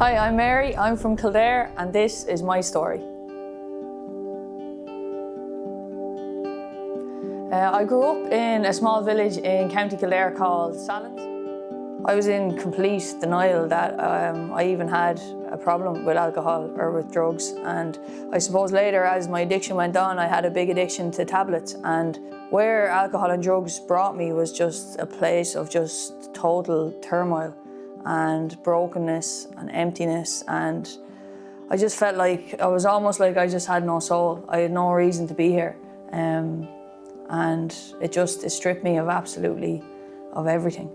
Hi, I'm Mary, I'm from Kildare, and this is my story. I grew up in a small village in County Kildare called Sallins. I was in complete denial that I even had a problem with alcohol or with drugs, and I suppose later as my addiction went on, I had a big addiction to tablets, and where alcohol and drugs brought me was just a place of just total turmoil and brokenness and emptiness, and I just felt like I was almost like I just had no soul. I had no reason to be here, and it stripped me of everything.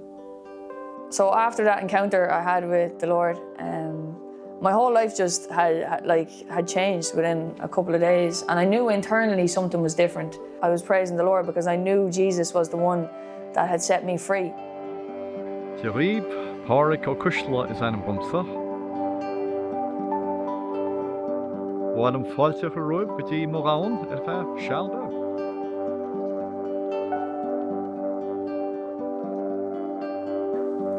So after that encounter I had with the Lord, my whole life just had changed within a couple of days, and I knew internally something was different. I was praising the Lord because I knew Jesus was the one that had set me free. Páric ó Cúisle is anam bumsa. Bhailim fáilte go roimh go dtí mo gabhain ar feadh sealda.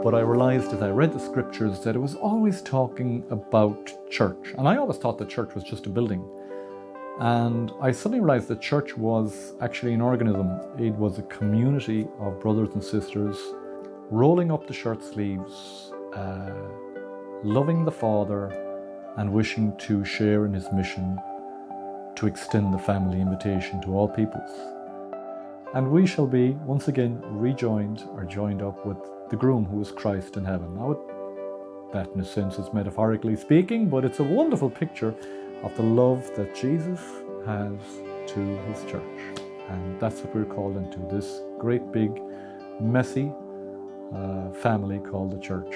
What I realised as I read the scriptures that it was always talking about church. And I always thought that church was just a building. And I suddenly realised that church was actually an organism. It was a community of brothers and sisters rolling up the shirt sleeves, loving the Father and wishing to share in his mission to extend the family invitation to all peoples. And we shall be once again joined up with the groom who is Christ in heaven. Now that in a sense is metaphorically speaking, but it's a wonderful picture of the love that Jesus has to his church. And that's what we're called into, this great big messy family called the church.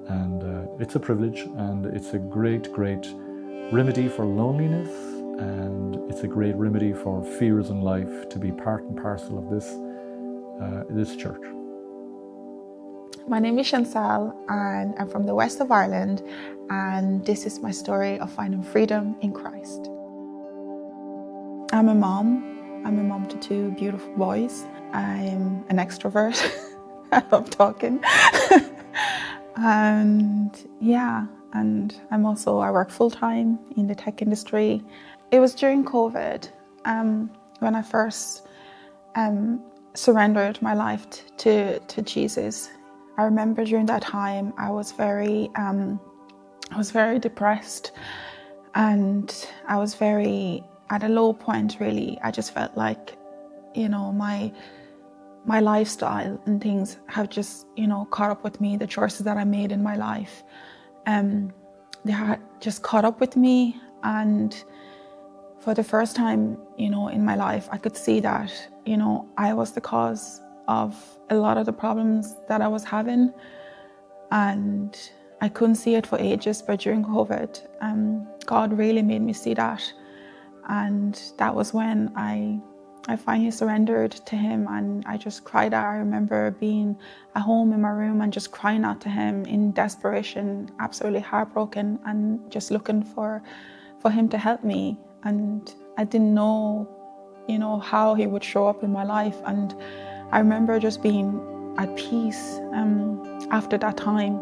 And it's a privilege, and it's a great remedy for loneliness, and it's a great remedy for fears in life to be part and parcel of this church. My name is Chantal, and I'm from the west of Ireland, and this is my story of finding freedom in Christ. I'm a mom to two beautiful boys. I'm an extrovert. I love talking. And I work full-time in the tech industry. It was during COVID when I first surrendered my life to Jesus. I remember during that time I was very depressed, and I was at a low point really. I just felt like, my lifestyle and things have just, caught up with me. The choices that I made in my life, they had just caught up with me. And for the first time, in my life, I could see that, I was the cause of a lot of the problems that I was having. And I couldn't see it for ages, but during COVID, God really made me see that. And that was when I finally surrendered to him, and I just cried out. I remember being at home in my room and just crying out to him in desperation, absolutely heartbroken, and just looking for him to help me. And I didn't know, how he would show up in my life. And I remember just being at peace after that time.